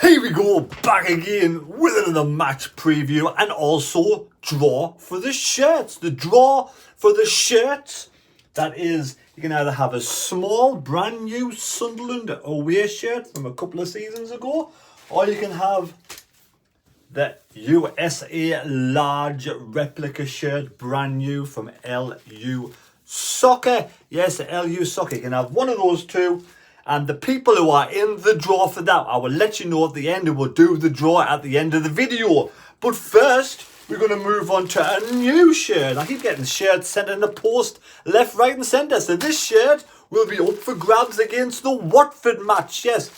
Here we go, back again with another match preview and also draw for the shirts. The draw for the shirts, that is, you can either have a small brand new Sunderland away shirt from a couple of seasons ago, or you can have the USA large replica shirt, brand new from LU Soccer. Yes, LU Soccer. You can have one of those two. And the people who are in the draw for that, I will let you know at the end, and we'll do the draw at the end of the video. But first, we're going to move on to a new shirt. I keep getting shirts sent in the post, left, right and centre. So this shirt will be up for grabs against the Watford match. Yes,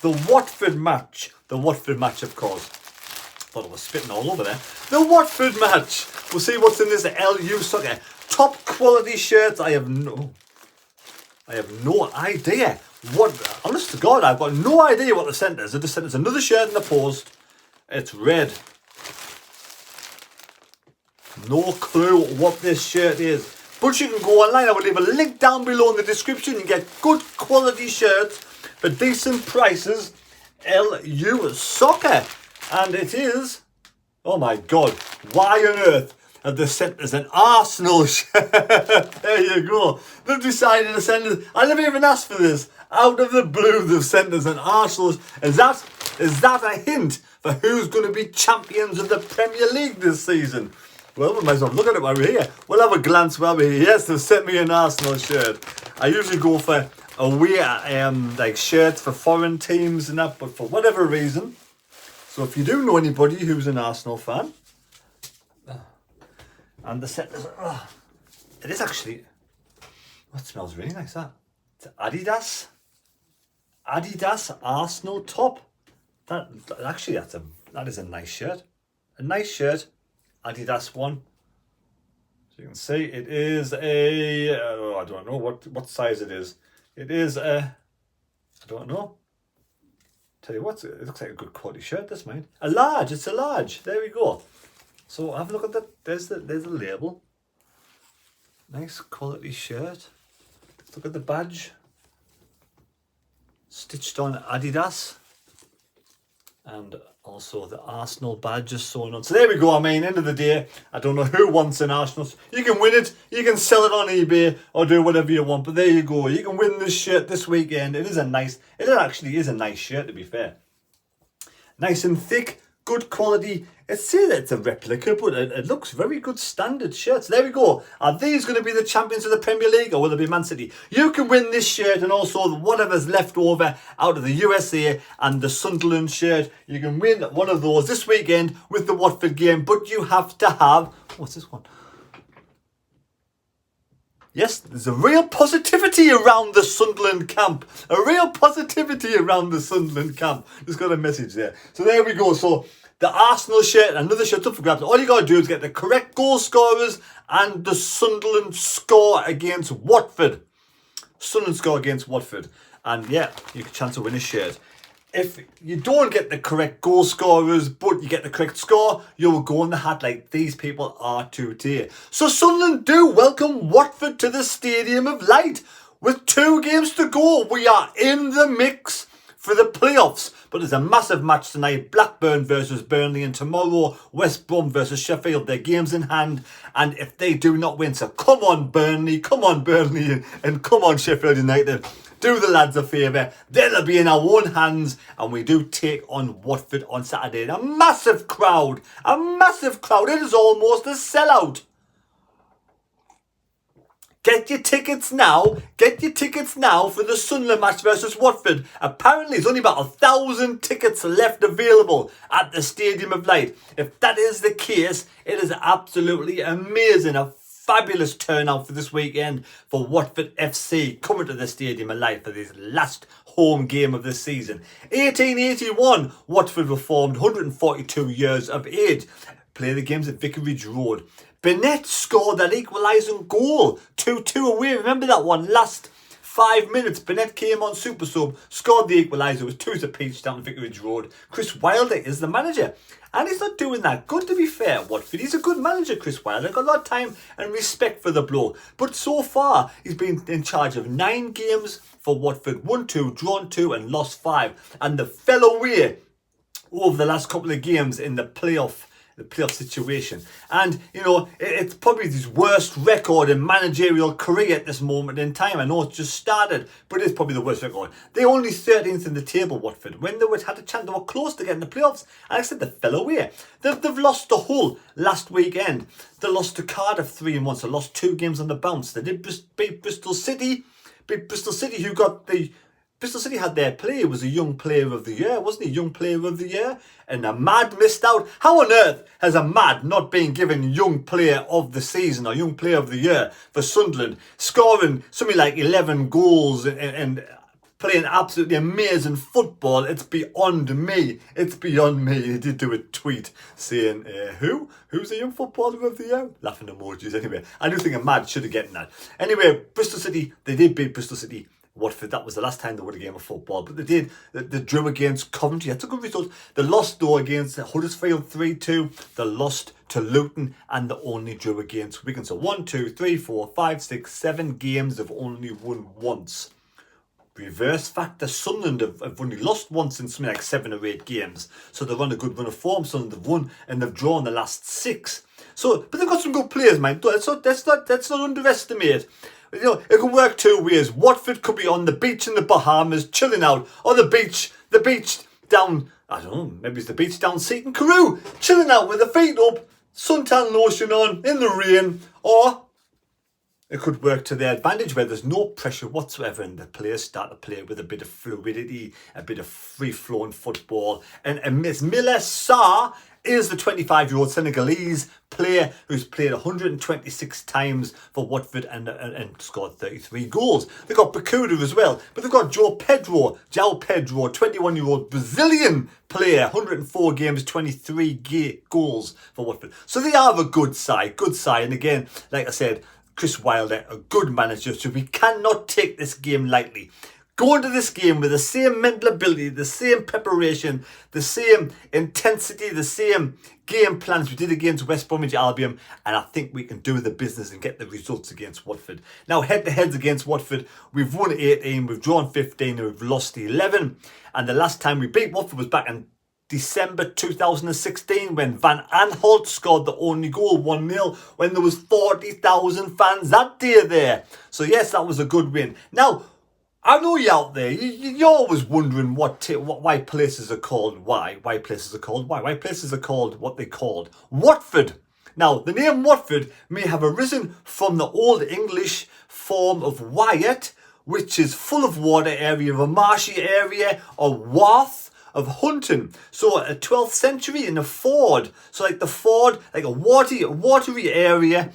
the Watford match. The Watford match, of course. Thought I was spitting all over there. The Watford match. We'll see what's in this LU Soccer. Top quality shirts. I have no idea. What, honest to God, I've got no idea what the sent is. They just sent us another shirt in the post. It's red. No clue what this shirt is. But you can go online. I will leave a link down below in the description. You can get good quality shirts for decent prices. LU Soccer. And it is, oh my God, why on earth have they sent us an Arsenal shirt? There you go. They've decided to send us, I never even asked for this. Out of the blue, they've sent us an Arsenal. Is that a hint for who's going to be champions of the Premier League this season? Well, we might as well look at it while we're here. We'll have a glance while we're here. Yes, they've sent me an Arsenal shirt. I usually go for away like shirts for foreign teams and that, but for whatever reason. So if you do know anybody who's an Arsenal fan, and the set, it is actually, what smells really nice, that? It's Adidas Arsenal top. That is a nice shirt. A nice shirt, Adidas one. So you can see it is a, I don't know what size it is. It is a, I don't know. Tell you what, it looks like a good quality shirt, this mine. A large, it's a large. There we go. So have a look at that. There's the label. Nice quality shirt. Look at the badge. Stitched on Adidas. And also the Arsenal badge is sewn on. So there we go. I mean, end of the day, I don't know who wants an Arsenal. You can win it. You can sell it on eBay or do whatever you want. But there you go. You can win this shirt this weekend. It actually is a nice shirt, to be fair. Nice and thick. Good quality. It says it's a replica, but it looks very good standard shirts. There we go. Are these going to be the champions of the Premier League, or will it be Man City? You can win this shirt and also whatever's left over out of the USA and the Sunderland shirt. You can win one of those this weekend with the Watford game, but you have to have, what's this one? Yes, there's a real positivity around the Sunderland camp. A real positivity around the Sunderland camp. Just got a message there. So there we go. So the Arsenal shirt, another shirt up for grabs. All you got to do is get the correct goal scorers and the Sunderland score against Watford. Sunderland score against Watford. And yeah, you have a chance to win a shirt. If you don't get the correct goal scorers, but you get the correct score, you will go in the hat like these people are today. So Sunderland do welcome Watford to the Stadium of Light. With 2 games to go, we are in the mix for the playoffs. But there's a massive match tonight. Blackburn versus Burnley, and tomorrow West Brom versus Sheffield. Their games in hand. And if they do not win, so come on Burnley, and come on Sheffield United. Do the lads a favour. They'll be in our own hands, and we do take on Watford on Saturday. A massive crowd. A massive crowd. It is almost a sellout. Get your tickets now. Get your tickets now for the Sunderland match versus Watford. Apparently, there's only about 1,000 tickets left available at the Stadium of Light. If that is the case, it is absolutely amazing. A fabulous turnout for this weekend for Watford FC coming to the Stadium of Light for this last home game of the season. 1881, Watford were formed, 142 years of age. Play the games at Vicarage Road. Bennett scored that equalising goal, 2-2 away. Remember that one last 5 minutes, Bennett came on super sub, scored the equaliser. It was 2-2 down Vicarage Road. Chris Wilder is the manager. And he's not doing that good, to be fair, at Watford. He's a good manager, Chris Wilder. Got a lot of time and respect for the bloke. But so far, he's been in charge of 9 games for Watford. 1-2, drawn 2 and lost 5. And the fell away over the last couple of games in the playoff situation. And, you know, it's probably his worst record in managerial career at this moment in time. I know it's just started, but it's probably the worst record. They're only 13th in the table, Watford. When they had a chance, they were close to getting the playoffs. And like I said, they fell away. They've lost to Hull last weekend. They lost to Cardiff 3-1, so lost 2 games on the bounce. They did beat Bristol City. Bristol City, who got the... Bristol City had their player, was a young player of the year, wasn't he? Young player of the year. And Ahmad missed out. How on earth has Ahmad not been given young player of the season or young player of the year for Sunderland, scoring something like 11 goals and playing absolutely amazing football? It's beyond me. It's beyond me. He did do a tweet saying, who's the young footballer of the year? Laughing emojis anyway. I do think Ahmad should have gotten that. Anyway, Bristol City, they did beat Bristol City. Watford, that was the last time they won a game of football, but they did. They drew against Coventry. That's a good result. They lost though against Huddersfield 3-2. They lost to Luton and they only drew against Wigan. So 1, 2, 3, 4, 5, 6, 7 games they've only won once. Reverse factor, Sunderland have only lost once in something like 7 or 8 games. So they're on a good run of form. Sunderland have won and they've drawn the last 6. So, but they've got some good players, man. Let's not underestimate. You know, it can work 2 ways. Watford could be on the beach in the Bahamas, chilling out, or the beach down, I don't know, maybe it's the beach down Seaton Carew, chilling out with the feet up, suntan lotion on, in the rain, or it could work to their advantage where there's no pressure whatsoever and the players start to play with a bit of fluidity, a bit of free-flowing football. And Miss Miller Sarr is the 25-year-old Senegalese player who's played 126 times for Watford and scored 33 goals. They've got Bakuda as well, but they've got João Pedro, 21-year-old Brazilian player, 104 games, 23 goals for Watford. So they are a good side. And again, like I said, Chris Wilder, a good manager, so we cannot take this game lightly. Go into this game with the same mental ability, the same preparation, the same intensity, the same game plans we did against West Bromwich Albion, and I think we can do the business and get the results against Watford. Now, head-to-heads against Watford, we've won 18, we've drawn 15, and we've lost 11. And the last time we beat Watford was back in December 2016 when Van Aanholt scored the only goal, 1-0, when there was 40,000 fans that day there. So yes, that was a good win. Now, I know you're out there, you're always wondering why places are called why places are called why places are called what they called Watford. Now, the name Watford may have arisen from the Old English form of Wyatt, which is full of water area, a marshy area, or Wath of hunting. So a 12th century in a ford. So like the ford, like a watery area.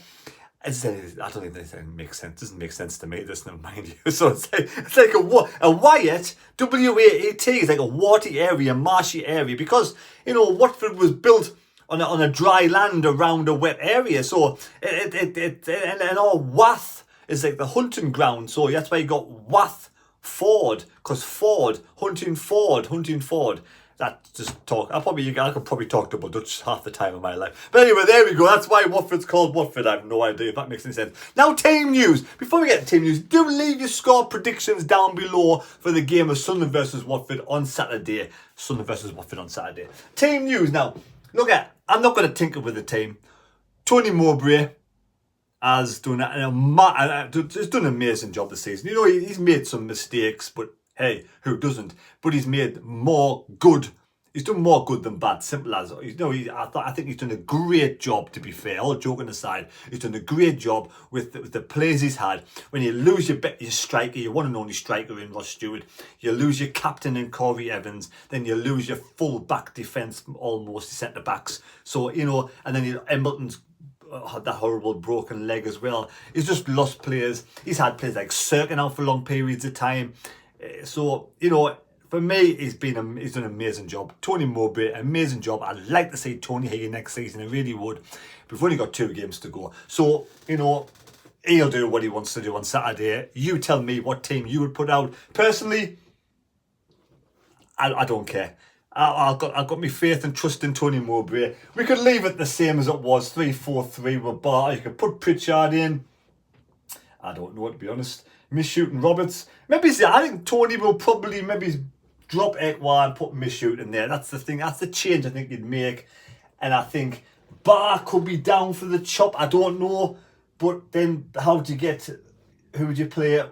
I don't think this makes sense. It doesn't make sense to me. This, never mind you. So it's like a Wyatt, W-A-A-T, is like a watery area, marshy area, because you know Watford was built on a dry land around a wet area. So and all Wath is like the hunting ground. So that's why you got Wath Ford, because hunting Ford. That just talk. I could probably talk double Dutch half the time of my life. But anyway, there we go. That's why Watford's called Watford. I have no idea if that makes any sense. Now, team news. Before we get to team news, do leave your score predictions down below for the game of Sunderland versus Watford on Saturday. Team news. Now, I'm not going to tinker with the team. Tony Mowbray has done an amazing job this season. You know, he's made some mistakes, but hey, who doesn't? But he's made more good. He's done more good than bad. Simple as. You know, I think he's done a great job, to be fair. All joking aside, he's done a great job with the players he's had. When you lose your striker, your one and only striker in Ross Stewart, you lose your captain in Corey Evans, then you lose your full back defence, almost centre backs. So, you know, and then Embleton's had that horrible broken leg as well. He's just lost players. He's had players like Sirkin out for long periods of time. So, you know, for me, he's done an amazing job. Tony Mowbray, amazing job. I'd like to see Tony here next season. I really would. We've only got 2 games to go. So, you know, He'll do what he wants to do on Saturday. You tell me what team you would put out. Personally, I don't care. I've got my faith and trust in Tony Mowbray. We could leave it the same as it was, 3-4-3 with Bar. You could put Pritchard in. I don't know, to be honest. Michoud and Roberts. Maybe, I think Tony will probably maybe drop Ekwa and put Michoud in there. That's the thing. That's the change I think you'd make. And I think Bar could be down for the chop. I don't know. But then how do you get... Who would you play?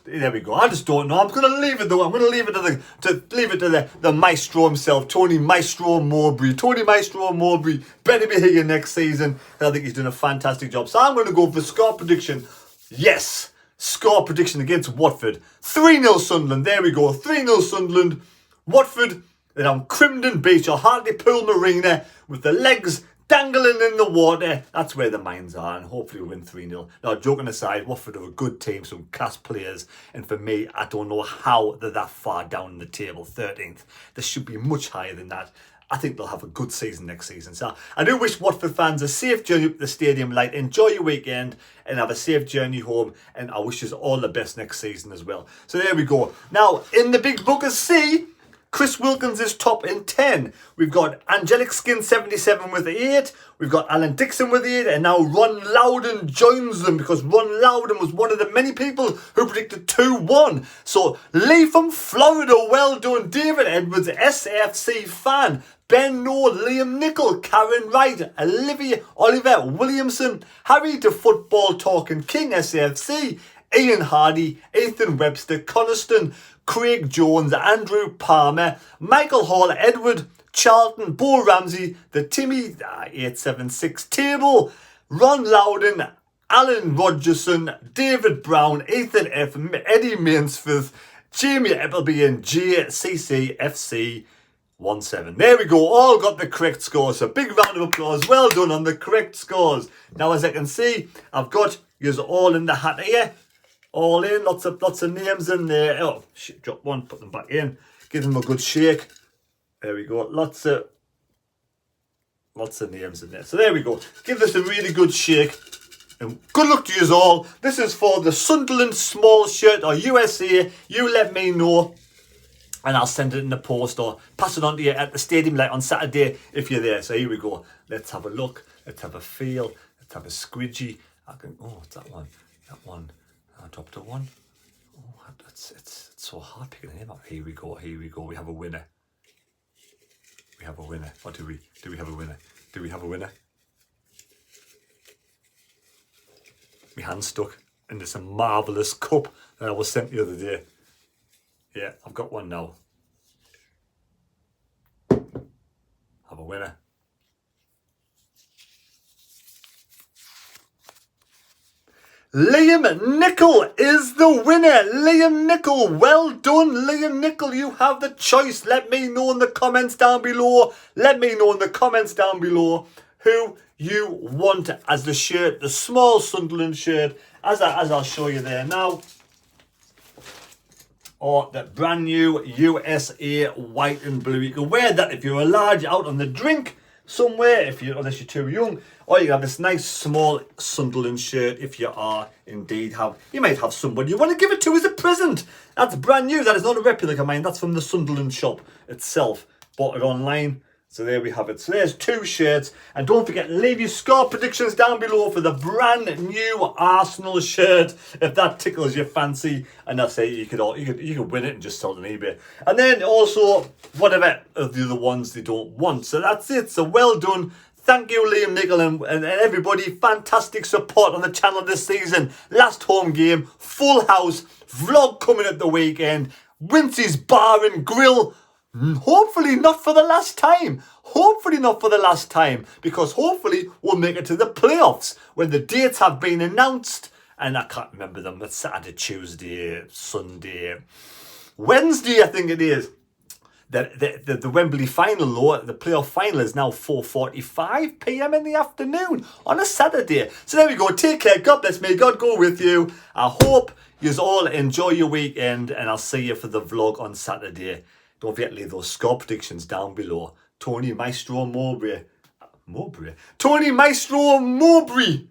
There we go. I just don't know. I'm going to leave it though. I'm going to leave it to the maestro himself, Tony Maestro Mowbray. Tony Maestro Mowbray better be here next season. I think he's doing a fantastic job. So I'm going to go for score prediction. Yes, score prediction against Watford. 3-0 Sunderland. There we go. 3-0 Sunderland. Watford. Then on Crimden Beach or Hartlepool Marina with the legs dangling in the water. That's where the minds are, and hopefully we'll win 3-0. Now, joking aside, Watford are a good team, some class players, and for me, I don't know how they're that far down the table, 13th. They should be much higher than that. I think they'll have a good season next season. So I do wish Watford fans a safe journey up the stadium light. Enjoy your weekend and have a safe journey home, and I wish you all the best next season as well. So there we go. Now, in the big book of C, Chris Wilkins is top in 10. We've got Angelic Skin 77 with 8. We've got Alan Dixon with 8. And now Ron Loudon joins them because Ron Loudon was one of the many people who predicted 2-1. So Lee from Florida, well done. David Edwards, SFC fan. Ben Noor, Liam Nicol, Karen Wright, Oliver Williamson, Harry the Football Talking King, SFC, Ian Hardy, Ethan Webster, Coniston, Craig Jones, Andrew Palmer, Michael Hall, Edward Charlton, Bo Ramsey, the Timmy 876 table, Ron Loudon, Alan Rogerson, David Brown, Ethan F, Eddie Mainsforth, Jamie Appleby and JCCFC 17. There we go, all got the correct scores. So big round of applause, well done on the correct scores. Now as I can see, I've got yous all in the hat here. All in, lots of names in there. Oh, shit, drop one, put them back in. Give them a good shake. There we go. Lots of names in there. So there we go. Give this a really good shake. And good luck to you all. This is for the Sunderland small shirt or USA. You let me know. And I'll send it in the post or pass it on to you at the stadium light on Saturday if you're there. So here we go. Let's have a look. Let's have a feel. Let's have a squidgy. Oh, it's that one. That one. I dropped a one. Oh, it's so hard picking him up. Here we go. Here we go. We have a winner. We have a winner. Or do we? Do we have a winner? Do we have a winner? My hand's stuck in this marvellous cup that I was sent the other day. Yeah, I've got one now. Have a winner. Liam Nicol is the winner. Liam Nicol, well done, Liam Nicol. You have the choice. Let me know in the comments down below. Let me know in the comments down below who you want as the shirt, the small Sunderland shirt, as I'll show you there now. Or the brand new USA white and blue. You can wear that if you're a large out on the drink somewhere, unless you're too young. Or you can have this nice small Sunderland shirt if you are indeed you might have somebody you want to give it to as a present. That's brand new. That is not a replica of mine. That's from the Sunderland shop itself. Bought it online. So there we have it. So there's 2 shirts. And don't forget, leave your score predictions down below for the brand new Arsenal shirt, if that tickles your fancy. And I say you could win it and just sell it on eBay. And then also whatever of the other ones they don't want. So that's it. So well done. Thank you, Liam Nicol and everybody. Fantastic support on the channel this season. Last home game, full house, vlog coming at the weekend. Wincy's Bar and Grill. Hopefully not for the last time. Hopefully not for the last time. Because hopefully we'll make it to the playoffs when the dates have been announced. And I can't remember them. It's Saturday, Tuesday, Sunday, Wednesday, I think it is. The Wembley final, though, the playoff final is now 4:45 p.m. in the afternoon on a Saturday. So there we go. Take care. God bless. May God go with you. I hope you all enjoy your weekend. And I'll see you for the vlog on Saturday. Don't forget to leave those score predictions down below. Tony Maestro Mowbray. Tony Maestro Mowbray.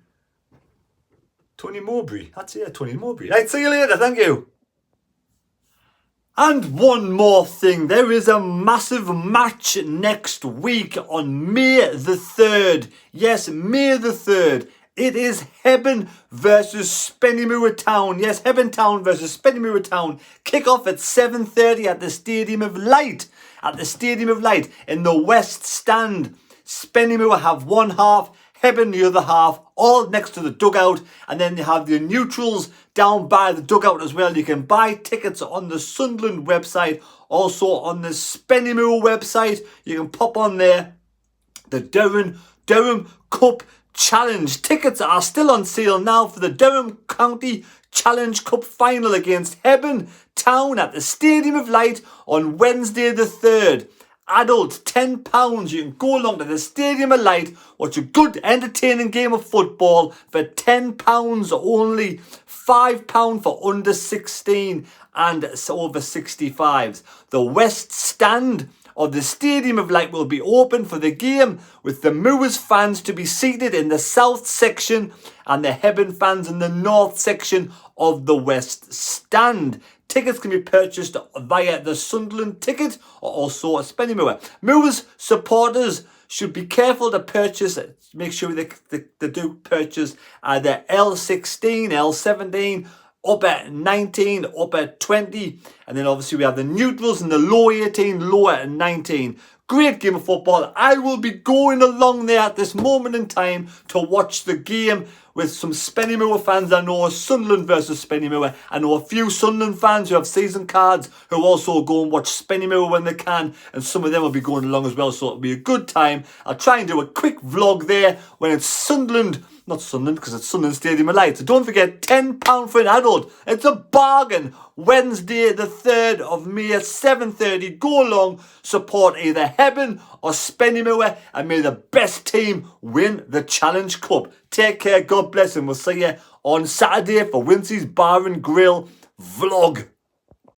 Tony Mowbray. That's it, Tony Mowbray. Right, see you later. Thank you. And one more thing, there is a massive match next week on May the 3rd. Yes, May the 3rd. It is Hebburn versus Spennymoor Town. Yes, Hebburn Town versus Spennymoor Town. Kick off at 7:30 at the Stadium of Light. At the Stadium of Light in the West Stand. Spennymoor have one half, Hebburn the other half, all next to the dugout. And then they have the neutrals down by the dugout as well. You can buy tickets on the Sunderland website. Also on the Spennymoor website. You can pop on there. The Durham Cup Challenge. Tickets are still on sale now for the Durham County Challenge Cup final against Hebburn Town at the Stadium of Light on Wednesday the 3rd. Adult £10. You can go along to the Stadium of Light, watch a good entertaining game of football for £10 only. £5 for under 16 and over 65s. The West Stand of the Stadium of Light will be open for the game, with the Moors fans to be seated in the south section and the Hebburn fans in the north section of the West Stand. Tickets can be purchased via the Sunderland ticket or also a Spennymoor. Moors supporters should be careful to purchase, make sure they do purchase either L16, L17, up at 19, up at 20. And then obviously we have the neutrals and the low 18, lower at 19. Great game of football. I will be going along there at this moment in time to watch the game with some Spennymoor fans. I know Sunderland versus Spennymoor. I know a few Sunderland fans who have season cards who also go and watch Spennymoor when they can. And some of them will be going along as well. So it'll be a good time. I'll try and do a quick vlog there when it's Sunderland. Not Sunderland, because it's Sunderland Stadium of Light. So don't forget, £10 for an adult. It's a bargain. Wednesday the 3rd of May at 7:30. Go along, support either Hebburn or Spennymoor, and may the best team win the Challenge Cup. Take care, God bless, and we'll see you on Saturday for Wincy's Bar and Grill vlog.